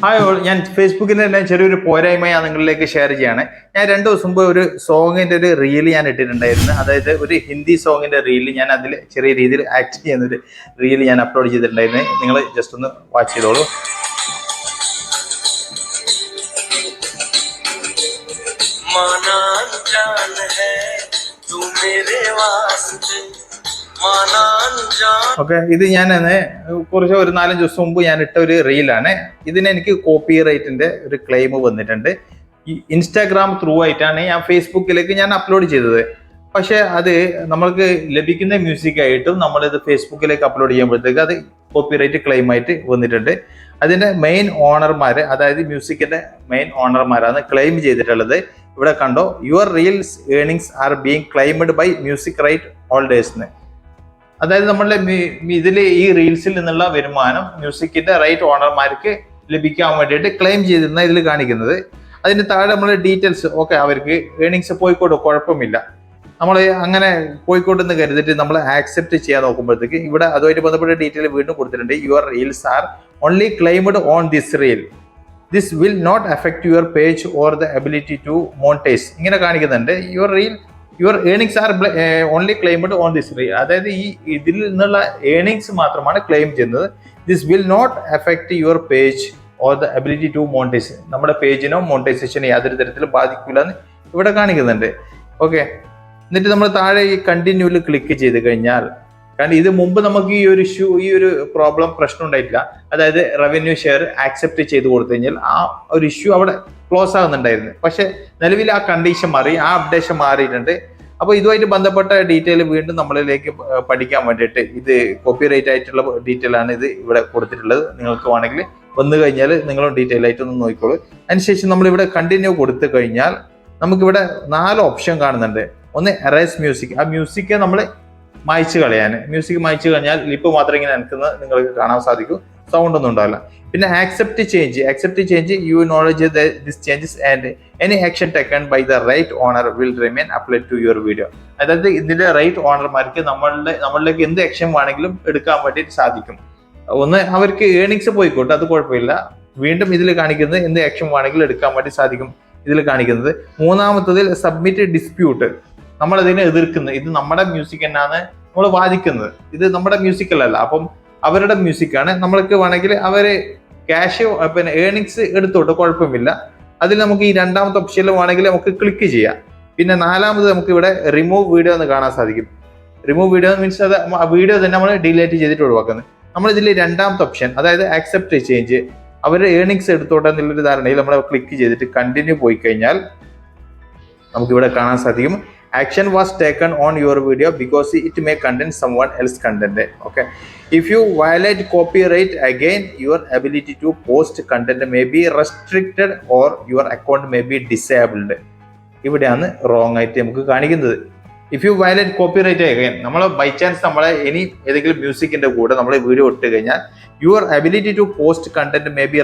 Hi all, ഞാൻ ഫേസ്ബുക്കിൽ തന്നെ ചെറിയൊരു പോരായ്മ ഞാൻ നിങ്ങളിലേക്ക് ഷെയർ ചെയ്യാണ്. ഞാൻ 2 ദിവസം മുമ്പ് ഒരു സോങ്ങിന്റെ ഒരു റീൽ ഞാൻ ഇട്ടിട്ടുണ്ടായിരുന്നു. അതായത് ഒരു ഹിന്ദി സോങ്ങിന്റെ റീൽ ഞാൻ അതിൽ ചെറിയ രീതിയിൽ ആക്ട് ചെയ്യുന്ന ഒരു റീൽ ഞാൻ അപ്ലോഡ് ചെയ്തിട്ടുണ്ടായിരുന്നു. നിങ്ങൾ ജസ്റ്റ് ഒന്ന് വാച്ച് ചെയ്തോളൂ. ഓക്കെ, ഇത് ഞാൻ കുറച്ച് ഒരു 4-5 ദിവസം മുമ്പ് ഞാൻ ഇട്ട ഒരു റീലാണ്. ഇതിന് എനിക്ക് കോപ്പി റൈറ്റിന്റെ ഒരു ക്ലെയിം വന്നിട്ടുണ്ട്. ഈ ഇൻസ്റ്റാഗ്രാം ത്രൂ ആയിട്ടാണ് ഞാൻ ഫേസ്ബുക്കിലേക്ക് ഞാൻ അപ്ലോഡ് ചെയ്തത്. പക്ഷെ അത് നമ്മൾക്ക് ലഭിക്കുന്ന മ്യൂസിക് ആയിട്ടും നമ്മളിത് ഫേസ്ബുക്കിലേക്ക് അപ്ലോഡ് ചെയ്യുമ്പോഴത്തേക്ക് അത് കോപ്പി റൈറ്റ് ക്ലെയിം ആയിട്ട് വന്നിട്ടുണ്ട്. അതിന്റെ മെയിൻ ഓണർമാര്, അതായത് മ്യൂസിക്കിന്റെ മെയിൻ ഓണർമാരാണ് ക്ലെയിം ചെയ്തിട്ടുള്ളത്. ഇവിടെ കണ്ടോ, your reels earnings are being claimed by music right holders. അതായത് നമ്മളുടെ ഇതിൽ ഈ റീൽസിൽ നിന്നുള്ള വരുമാനം മ്യൂസിക്കിന്റെ റൈറ്റ് ഓണർമാർക്ക് ലഭിക്കാൻ വേണ്ടിയിട്ട് ക്ലെയിം ചെയ്തിരുന്ന ഇതിൽ കാണിക്കുന്നത്. അതിന് താഴെ നമ്മൾ ഡീറ്റെയിൽസ് ഓക്കെ, അവർക്ക് ഏർണിങ്സ് പോയിക്കോട്ടെ, കുഴപ്പമില്ല, നമ്മൾ അങ്ങനെ പോയിക്കോട്ടെന്ന് കരുതിയിട്ട് നമ്മൾ ആക്സെപ്റ്റ് ചെയ്യാൻ നോക്കുമ്പോഴത്തേക്ക് ഇവിടെ അതുമായിട്ട് ബന്ധപ്പെട്ട ഡീറ്റെയിൽ വീണ്ടും കൊടുത്തിട്ടുണ്ട്. Your reels are only claimed on this reel, this will not affect your page or the ability to monetise ഇങ്ങനെ കാണിക്കുന്നുണ്ട്. Your earnings are only claimed on this reel, അതായത് ഈ ഇതിൽ നിന്നുള്ള ഏർണിങ്സ് മാത്രമാണ് ക്ലെയിം ചെയ്യുന്നത്. This will not affect your page or the ability to monetise, നമ്മുടെ പേജിനോ മോണിറ്റൈസേഷനോ യാതൊരു തരത്തിലും ബാധിക്കില്ല എന്ന് ഇവിടെ കാണിക്കുന്നുണ്ട്. ഓക്കെ, എന്നിട്ട് നമ്മൾ താഴെ ഈ കണ്ടിന്യൂവിൽ ക്ലിക്ക് ചെയ്ത് കഴിഞ്ഞാൽ, കാരണം ഇത് മുമ്പ് നമുക്ക് ഈ ഒരു പ്രശ്നം ഉണ്ടായിട്ടില്ല. അതായത് റവന്യൂ ഷെയർ ആക്സെപ്റ്റ് ചെയ്ത് കൊടുത്തു കഴിഞ്ഞാൽ ആ ഒരു ഇഷ്യൂ അവിടെ ക്ലോസ് ആകുന്നുണ്ടായിരുന്നു. പക്ഷെ നിലവിൽ ആ കണ്ടീഷൻ മാറി, ആ അപ്ഡേഷൻ മാറിയിട്ടുണ്ട്. അപ്പോൾ ഇതുമായിട്ട് ബന്ധപ്പെട്ട ഡീറ്റെയിൽ വീണ്ടും നമ്മളിലേക്ക് പഠിക്കാൻ വേണ്ടിയിട്ട്, ഇത് കോപ്പി റൈറ്റ് ആയിട്ടുള്ള ഡീറ്റെയിൽ ആണ് ഇത് ഇവിടെ കൊടുത്തിട്ടുള്ളത്. നിങ്ങൾക്ക് വേണമെങ്കിൽ വന്നു കഴിഞ്ഞാൽ നിങ്ങളും ഡീറ്റെയിൽ ആയിട്ടൊന്ന് നോക്കിക്കോളൂ. അതിനുശേഷം നമ്മളിവിടെ കണ്ടിന്യൂ കൊടുത്തു കഴിഞ്ഞാൽ നമുക്കിവിടെ 4 ഓപ്ഷൻ കാണുന്നുണ്ട്. ഒന്ന് എറേസ് മ്യൂസിക്, ആ മ്യൂസിക് നമ്മൾ മായ്ച്ചു കളയാൻ. മ്യൂസിക് മായ്ച്ചു കഴിഞ്ഞാൽ ലിപ്പ് മാത്രം ഇങ്ങനെ നിൽക്കുന്നത് നിങ്ങൾക്ക് കാണാൻ സാധിക്കും, സൗണ്ട് ഒന്നും ഉണ്ടാവില്ല. പിന്നെ accept change you knowledge this changes and any action taken by the right owner will remain applied to your video. അതായത് ഇതിന്റെ റൈറ്റ് ഓണർമാർക്ക് നമ്മളിലേക്ക് എന്ത് ആക്ഷൻ വേണമെങ്കിലും എടുക്കാൻ വേണ്ടിയിട്ട് സാധിക്കും. ഒന്ന്, അവർക്ക് ഏർണിങ്സ് പോയിക്കോട്ടെ, അത് കുഴപ്പമില്ല. വീണ്ടും ഇതിൽ കാണിക്കുന്നത് എന്ത് ആക്ഷൻ വേണമെങ്കിലും എടുക്കാൻ വേണ്ടി സാധിക്കും ഇതിൽ കാണിക്കുന്നത്. മൂന്നാമത്തതിൽ സബ്മിറ്റ് ഡിസ്പ്യൂട്ട്, നമ്മളതിനെ എതിർക്കുന്നത്. ഇത് നമ്മുടെ മ്യൂസിക് തന്നെയാണ് നമ്മൾ വാദിക്കുന്നത്, ഇത് നമ്മുടെ മ്യൂസിക്കല്ല. അപ്പം അവരുടെ മ്യൂസിക്കാണ്, നമ്മൾക്ക് വേണമെങ്കിൽ അവര് ക്യാഷ് പിന്നെ ഏർണിങ്സ് എടുത്തോട്ടെ, കുഴപ്പമില്ല. അതിൽ നമുക്ക് ഈ 2ാമത്തെ ഓപ്ഷനിൽ വേണമെങ്കിൽ നമുക്ക് ക്ലിക്ക് ചെയ്യാം. പിന്നെ 4ാമത് നമുക്ക് ഇവിടെ റിമൂവ് വീഡിയോ എന്ന് കാണാൻ സാധിക്കും. റിമൂവ് വീഡിയോ മീൻസ് അത് വീഡിയോ തന്നെ നമ്മൾ ഡിലീറ്റ് ചെയ്തിട്ട് ഒഴിവാക്കുന്നത്. നമ്മൾ ഇതിൽ 2ാമത്തെ ഓപ്ഷൻ, അതായത് ആക്സെപ്റ്റ് ചേഞ്ച്, അവർ ഏർണിങ്സ് എടുത്തോട്ടെ എന്നുള്ളൊരു ധാരണയിൽ നമ്മൾ ക്ലിക്ക് ചെയ്തിട്ട് കണ്ടിന്യൂ പോയി കഴിഞ്ഞാൽ നമുക്കിവിടെ കാണാൻ സാധിക്കും, action was taken on your video because it may contain someone else content. Okay, if you violate copyright again, your ability to post content may be restricted or your account may be disabled. ഇവിടെയാണ് wrong ആയിട്ട് നമുക്ക് കാണിക്കുന്നത്. If you violate copyright again, നമ്മൾ by chance നമ്മളെ ഇനി ഏതെങ്കിലും മ്യൂസിക്കിന്റെ കൂടെ നമ്മൾ വീഡിയോ ഇട്ട് കഴിഞ്ഞാൽ your ability to post content may be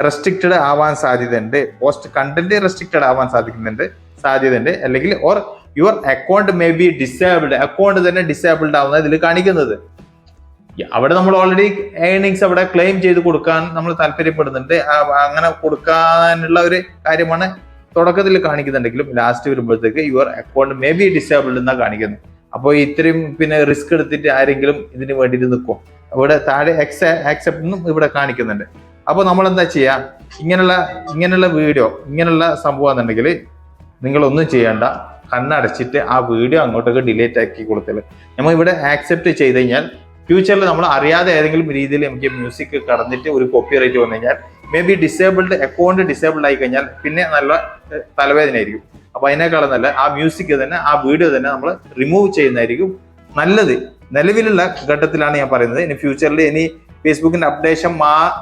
restricted ആവാൻ സാധ്യതയുണ്ട്. പോസ്റ്റ് കണ്ടന്റ് റെസ്ട്രിക്റ്റഡ് ആവാൻ സാധ്യതയുണ്ട്. അല്ലെങ്കിൽ or your account may be disabled, account തന്നെ ഡിസേബിൾഡ് ആവുന്ന ഇതിൽ കാണിക്കുന്നത്. അവിടെ നമ്മൾ ഓൾറെഡി ഏർണിങ്സ് അവിടെ ക്ലെയിം ചെയ്ത് കൊടുക്കാൻ നമ്മൾ താല്പര്യപ്പെടുന്നുണ്ട്. അങ്ങനെ കൊടുക്കാനുള്ള ഒരു കാര്യമാണ് തുടക്കത്തിൽ കാണിക്കുന്നുണ്ടെങ്കിലും ലാസ്റ്റ് വരുമ്പോഴത്തേക്ക് your account may be disabled എന്നാണ് കാണിക്കുന്നത്. അപ്പോൾ ഇത്രയും പിന്നെ റിസ്ക് എടുത്തിട്ട് ആരെങ്കിലും ഇതിന് വേണ്ടിയിട്ട് നിൽക്കും. ഇവിടെ താഴെ ആക്സെപ്റ്റ് എന്നും ഇവിടെ കാണിക്കുന്നുണ്ട്. അപ്പോൾ നമ്മൾ എന്താ ചെയ്യുക, ഇങ്ങനെയുള്ള വീഡിയോ, ഇങ്ങനെയുള്ള സംഭവം എന്നുണ്ടെങ്കിൽ നിങ്ങളൊന്നും ചെയ്യണ്ട, കണ്ണടച്ചിട്ട് ആ വീഡിയോ അങ്ങോട്ടൊക്കെ ഡിലീറ്റ് ആക്കി കൊടുത്തല്. നമ്മൾ ഇവിടെ ആക്സെപ്റ്റ് ചെയ്ത് കഴിഞ്ഞാൽ ഫ്യൂച്ചറിൽ നമ്മൾ അറിയാതെ ഏതെങ്കിലും രീതിയിൽ നമുക്ക് മ്യൂസിക് കടന്നിട്ട് ഒരു കോപ്പി റൈറ്റ് വന്നു കഴിഞ്ഞാൽ മേ ബി അക്കൗണ്ട് ഡിസേബിൾഡ് ആയി കഴിഞ്ഞാൽ പിന്നെ നല്ല തലവേദന ആയിരിക്കും. അപ്പൊ അതിനേക്കാളും നല്ല ആ മ്യൂസിക് തന്നെ, ആ വീഡിയോ തന്നെ നമ്മൾ റിമൂവ് ചെയ്യുന്നതായിരിക്കും നല്ലത്. നിലവിലുള്ള ഘട്ടത്തിലാണ് ഞാൻ പറയുന്നത്. ഇനി ഫ്യൂച്ചറിൽ ഇനി ഫേസ്ബുക്കിന്റെ അപ്ഡേഷൻ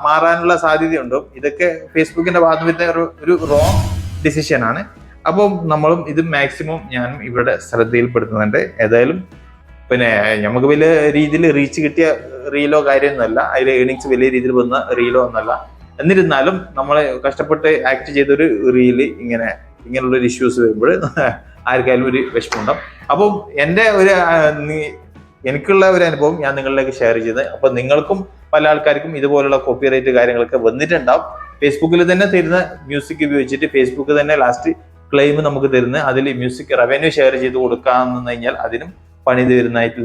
മാറാനുള്ള സാധ്യതയുണ്ടോ, ഇതൊക്കെ ഫേസ്ബുക്കിന്റെ ഭാഗത്ത് ഒരു റോങ് ഡിസിഷൻ ആണ്. അപ്പം നമ്മളും ഇത് മാക്സിമം ഞാനും ഇവിടെ ശ്രദ്ധയിൽപ്പെടുത്തുന്നുണ്ട്. ഏതായാലും പിന്നെ നമുക്ക് വലിയ രീതിയിൽ റീച്ച് കിട്ടിയ റീലോ കാര്യമൊന്നുമല്ല, അതിൽ ഏർണിങ്സ് വലിയ രീതിയിൽ വന്ന റീലോ ഒന്നല്ല. എന്നിരുന്നാലും നമ്മൾ കഷ്ടപ്പെട്ട് ആക്ട് ചെയ്തൊരു റീല് ഇങ്ങനെയുള്ളൊരു ഇഷ്യൂസ് വരുമ്പോൾ ആർക്കായാലും ഒരു വിഷമമുണ്ടാവും. അപ്പം എനിക്കുള്ള ഒരു അനുഭവം ഞാൻ നിങ്ങളിലേക്ക് ഷെയർ ചെയ്തത്. അപ്പൊ നിങ്ങൾക്കും പല ആൾക്കാർക്കും ഇതുപോലുള്ള കോപ്പിറൈറ്റ് കാര്യങ്ങളൊക്കെ വന്നിട്ടുണ്ടാവും. ഫേസ്ബുക്കിൽ തന്നെ തരുന്ന മ്യൂസിക് ഉപയോഗിച്ചിട്ട് ഫേസ്ബുക്ക് തന്നെ ലാസ്റ്റ് ക്ലെയിം നമുക്ക് തരുന്നത്, അതിൽ മ്യൂസിക് റവന്യൂ ഷെയർ ചെയ്ത് കൊടുക്കാമെന്ന് കഴിഞ്ഞാൽ അതിനും പണി തരുന്നതായിട്ട്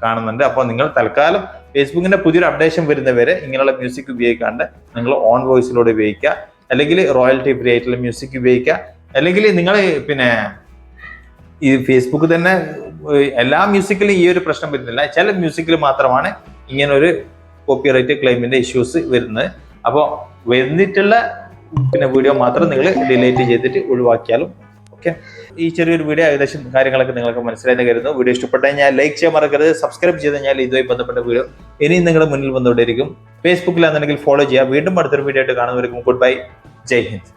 കാണുന്നുണ്ട്. അപ്പോൾ നിങ്ങൾ തൽക്കാലം ഫേസ്ബുക്കിന്റെ പുതിയൊരു അപ്ഡേഷൻ വരുന്നവരെ ഇങ്ങനെയുള്ള മ്യൂസിക് ഉപയോഗിക്കാണ്ട് നിങ്ങൾ ഓൺ വോയിസിലൂടെ ഉപയോഗിക്കുക, അല്ലെങ്കിൽ റോയൽറ്റി ഫ്രീ ആയിട്ടുള്ള മ്യൂസിക് ഉപയോഗിക്കുക, അല്ലെങ്കിൽ നിങ്ങൾ പിന്നെ ഈ ഫേസ്ബുക്ക് തന്നെ എല്ലാ മ്യൂസിക്കിലും ഈ ഒരു പ്രശ്നം വരുന്നില്ല, ചില മ്യൂസിക്കിൽ മാത്രമാണ് ഇങ്ങനൊരു കോപ്പിറൈറ്റ് ക്ലെയിമിന്റെ ഇഷ്യൂസ് വരുന്നത്. അപ്പോൾ വന്നിട്ടുള്ള വീഡിയോ മാത്രം നിങ്ങൾ ഡിലീറ്റ് ചെയ്തിട്ട് ഒഴിവാക്കിയാലും ഓക്കെ. ഈ ചെറിയൊരു വീഡിയോ ഏകദേശം കാര്യങ്ങളൊക്കെ നിങ്ങൾക്ക് മനസ്സിലായെന്ന് കരുതുന്നു. വീഡിയോ ഇഷ്ടപ്പെട്ടു കഴിഞ്ഞാൽ ലൈക്ക് ചെയ്യാൻ മറക്കരുത്. സബ്സ്ക്രൈബ് ചെയ്ത് കഴിഞ്ഞാൽ ഇതുമായി ബന്ധപ്പെട്ട വീഡിയോ ഇനിയും നിങ്ങളുടെ മുന്നിൽ വന്നുകൊണ്ടിരിക്കും. ഫേസ്ബുക്കിലാണെന്നുണ്ടെങ്കിൽ ഫോളോ ചെയ്യുക. വീണ്ടും അടുത്തൊരു വീഡിയോ ആയിട്ട് കാണുന്നവർക്കും ഗുഡ് ബൈ, ജയ് ഹിന്ദ്.